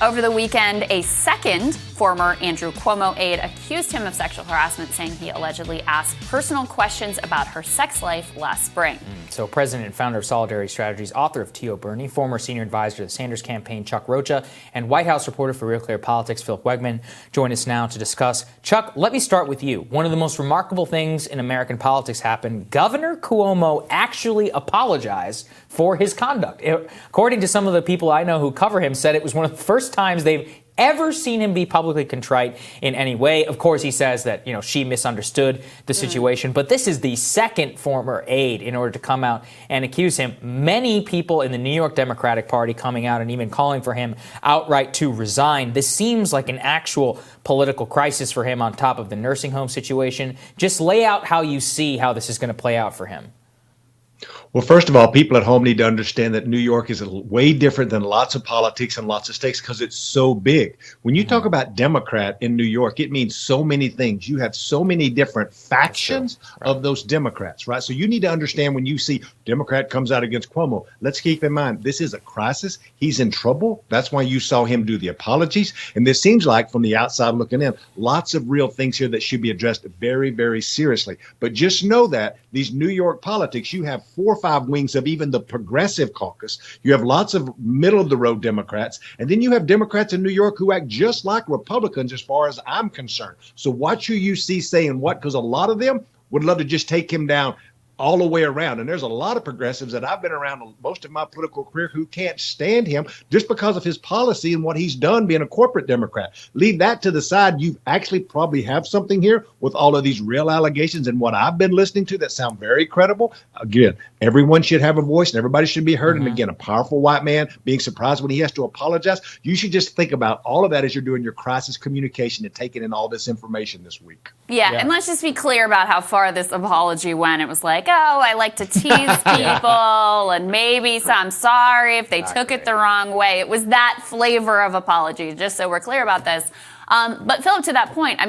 Over the weekend, a second former Andrew Cuomo aide accused him of sexual harassment, saying he allegedly asked personal questions about her sex life last spring. So president and founder of Solidarity Strategies, author of T.O. Bernie, former senior advisor to the Sanders campaign, Chuck Rocha, and White House reporter for Real Clear Politics, Philip Wegman, join us now to discuss. Chuck, let me start with you. One of the most remarkable things in American politics happened. Governor Cuomo actually apologized for his conduct. According to some of the people I know who cover him, said it was one of the first times they've ever seen him be publicly contrite in any way. Of course, he says that, she misunderstood the situation, but this is the second former aide in order to come out and accuse him. Many people in the New York Democratic Party coming out and even calling for him outright to resign. This seems like an actual political crisis for him on top of the nursing home situation. Just lay out how you see how this is going to play out for him. Well, first of all, people at home need to understand that New York is way different than lots of politics and lots of states because it's so big. When you talk about Democrat in New York, it means so many things. You have so many different factions of those Democrats, right? So you need to understand when you see Democrat comes out against Cuomo, let's keep in mind, this is a crisis. He's in trouble. That's why you saw him do the apologies. And this seems like, from the outside looking in, lots of real things here that should be addressed very, very seriously. But just know that these New York politics, you have 4 or 5 wings of even the progressive caucus. You have lots of middle-of-the-road Democrats, and then you have Democrats in New York who act just like Republicans as far as I'm concerned. So watch who you see saying what, because a lot of them would love to just take him down all the way around. And there's a lot of progressives that I've been around most of my political career who can't stand him just because of his policy and what he's done being a corporate Democrat. Leave that to the side. You actually probably have something here with all of these real allegations and what I've been listening to that sound very credible. Again, everyone should have a voice and everybody should be heard. And again, a powerful white man being surprised when he has to apologize. You should just think about all of that as you're doing your crisis communication and taking in all this information this week. Yeah, and let's just be clear about how far this apology went. It was like, I like to tease people, and maybe I'm sorry if they took it the wrong way. It was that flavor of apology, just so we're clear about this. But Philip, to that point,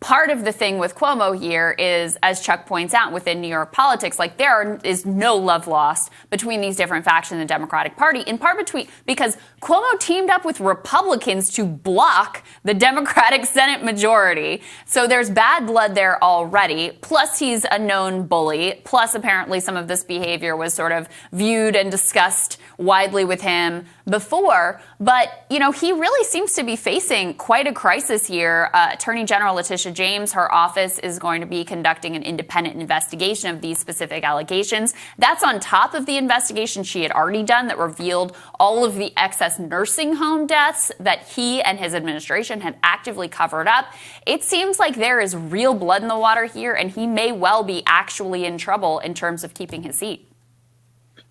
part of the thing with Cuomo here is, as Chuck points out, within New York politics, there is no love lost between these different factions in the Democratic Party, in part because Cuomo teamed up with Republicans to block the Democratic Senate majority. So there's bad blood there already. Plus, he's a known bully. Plus, apparently, some of this behavior was sort of viewed and discussed widely with him before. But, he really seems to be facing quite a crisis here. Attorney General Letitia James, her office is going to be conducting an independent investigation of these specific allegations. That's on top of the investigation she had already done that revealed all of the excess nursing home deaths that he and his administration had actively covered up. It seems like there is real blood in the water here, and he may well be actually in trouble in terms of keeping his seat.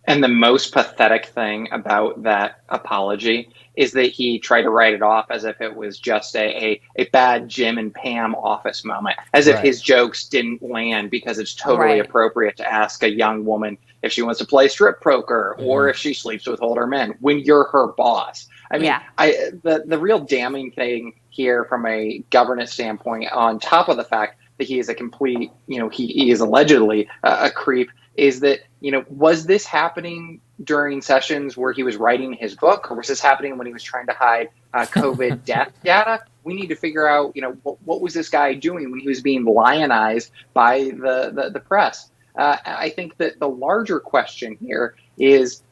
And the most pathetic thing about that apology is that he tried to write it off as if it was just a bad Jim and Pam office moment, as if his jokes didn't land because it's totally appropriate to ask a young woman if she wants to play strip poker or if she sleeps with older men when you're her boss. The real damning thing here from a governance standpoint, on top of the fact that he is a complete, he is allegedly a creep, is that, was this happening during sessions where he was writing his book, or was this happening when he was trying to hide COVID death data? We need to figure out, what was this guy doing when he was being lionized by the press? I think that the larger question here is,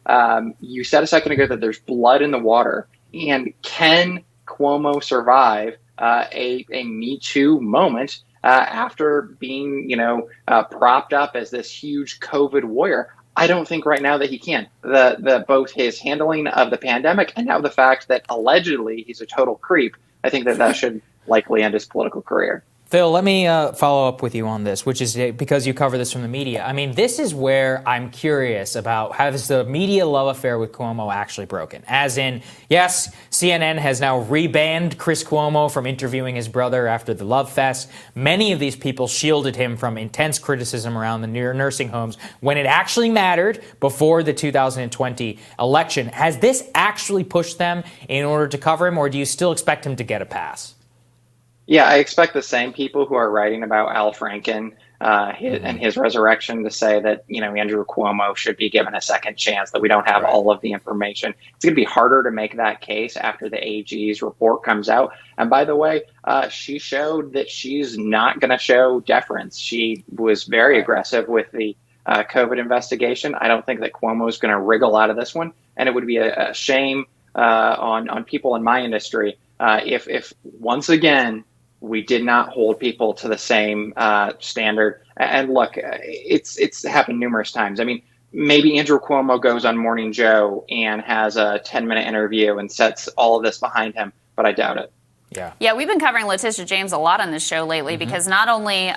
you said a second ago that there's blood in the water, and can Cuomo survive a Me Too moment after being, propped up as this huge COVID warrior? I don't think right now that he can. Both his handling of the pandemic and now the fact that allegedly he's a total creep, I think that should likely end his political career. Phil, let me follow up with you on this, which is because you cover this from the media. This is where I'm curious about, has the media love affair with Cuomo actually broken? As in, yes, CNN has now rebanned Chris Cuomo from interviewing his brother after the Love Fest. Many of these people shielded him from intense criticism around the nursing homes when it actually mattered before the 2020 election. Has this actually pushed them in order to cover him, or do you still expect him to get a pass? Yeah, I expect the same people who are writing about Al Franken and his resurrection to say that, Andrew Cuomo should be given a second chance, that we don't have all of the information. It's going to be harder to make that case after the AG's report comes out. And by the way, she showed that she's not going to show deference. She was very aggressive with the COVID investigation. I don't think that Cuomo is going to wriggle out of this one. And it would be a shame on people in my industry if once again, we did not hold people to the same standard. And look, it's happened numerous times. I mean, maybe Andrew Cuomo goes on Morning Joe and has a 10-minute interview and sets all of this behind him, but I doubt it. Yeah, we've been covering Letitia James a lot on this show lately because not only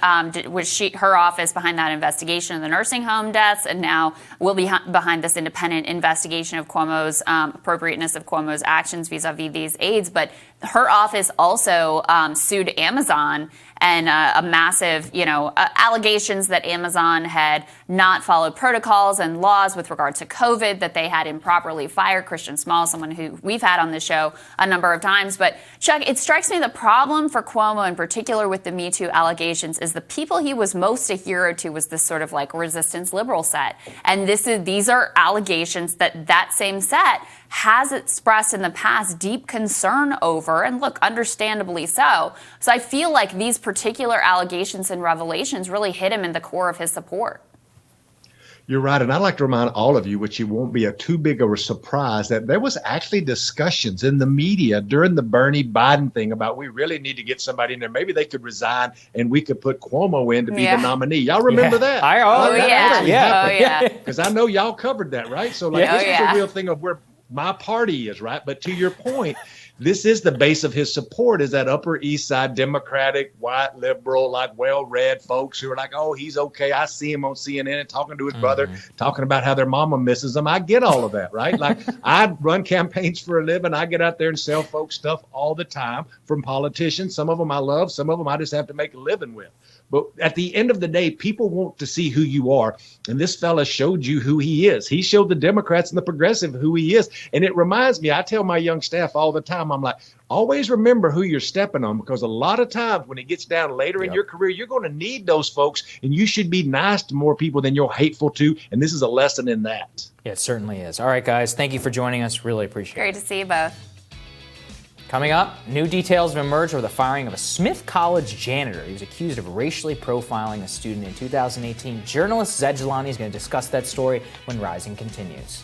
was her office behind that investigation of the nursing home deaths, and now will be behind this independent investigation of Cuomo's appropriateness of Cuomo's actions vis-a-vis these aides, but her office also sued Amazon and a massive, allegations that Amazon had not followed protocols and laws with regard to COVID, that they had improperly fired Christian Small, someone who we've had on the show a number of times. But Chuck, it strikes me the problem for Cuomo in particular with the MeToo allegations is the people he was most a hero to was this sort of like resistance liberal set. And these are allegations that same set has expressed in the past deep concern over, and look, understandably so. So I feel like these particular allegations and revelations really hit him in the core of his support. You're right. And I'd like to remind all of you, which you won't be too big of a surprise, that there was actually discussions in the media during the Bernie Biden thing about we really need to get somebody in there. Maybe they could resign and we could put Cuomo in to be the nominee. Y'all remember that? Because I know y'all covered that, right? So this is a real thing of where my party is, right? But to your point, this is the base of his support, is that Upper East Side Democratic, white, liberal, like well-read folks who are like, oh, he's okay. I see him on CNN and talking to his brother, talking about how their mama misses him. I get all of that, right? Like I run campaigns for a living. I get out there and sell folks stuff all the time from politicians. Some of them I love. Some of them I just have to make a living with. But at the end of the day, people want to see who you are. And this fella showed you who he is. He showed the Democrats and the progressive who he is. And it reminds me, I tell my young staff all the time, I'm like, always remember who you're stepping on, because a lot of times when it gets down later in your career, you're going to need those folks, and you should be nice to more people than you're hateful to. And this is a lesson in that. Yeah, it certainly is. All right, guys, thank you for joining us. Really appreciate it. Great to see you both. Coming up, new details have emerged over the firing of a Smith College janitor. He was accused of racially profiling a student in 2018. Journalist Zed Jelani is going to discuss that story when Rising continues.